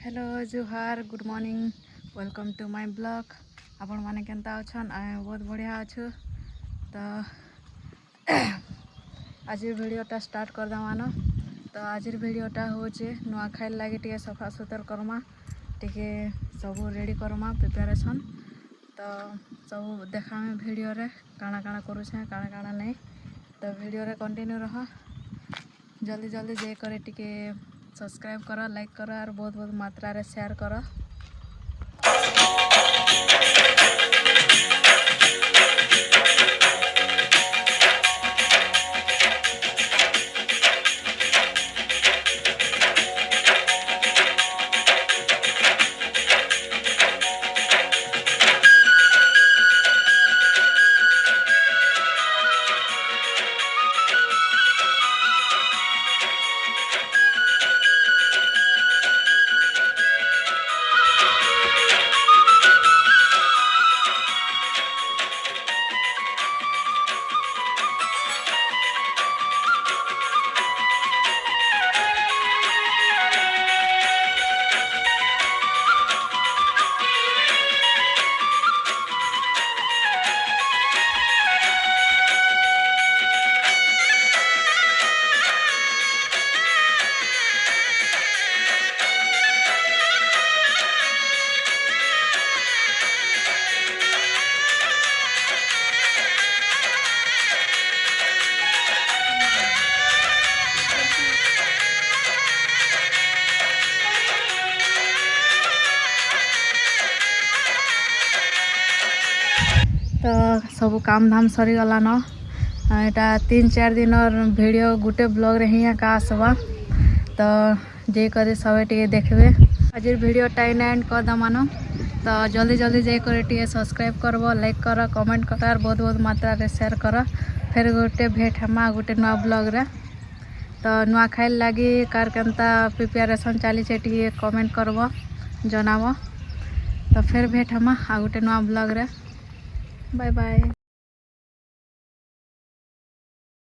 Hello जुहार good morning welcome to my blog. आपण माने केनता अछन? आए बहुत बढ़िया अच्छु। तो आज वीडियोटा स्टार्ट कर दमान। तो आज वीडियोटा होचे नुआखाई लगे टे सफा सुतर करमा, टे सब रेडी करमा प्रिपरेशन। तो सब देखा वीडियो रे काଣା काଣା करूछे काଣା काଣା नहीं। तो वीडियो रे कंटिन्यू रह, जल्दी जल्दी जे करे टिके सब्सक्राइब करो, लाइक करो और बहुत बहुत मात्रा रे शेयर करो। तो सब काम धाम सरी गला न। एटा 3-4 दिन वीडियो गुटे ब्लॉग रे ही का आसवा। तो जे करे सब टे देखबे। आज वीडियो टाइम एंड कर दमान। तो जल्दी जल्दी जे करे टे सब्सक्राइब करबो, लाइक करो, कमेंट करो और बहुत बहुत मात्रा रे शेयर करो। फिर गोटे भेट हमा गोटे नुआ ब्लॉग रे। तो नुआखाई लगी कार केनता प्रिपरेशन चली टे कमेंट करबो, जनाबो। तो फिर भेट हमा आ गोटे नुआ ब्लॉग रे। Bye bye.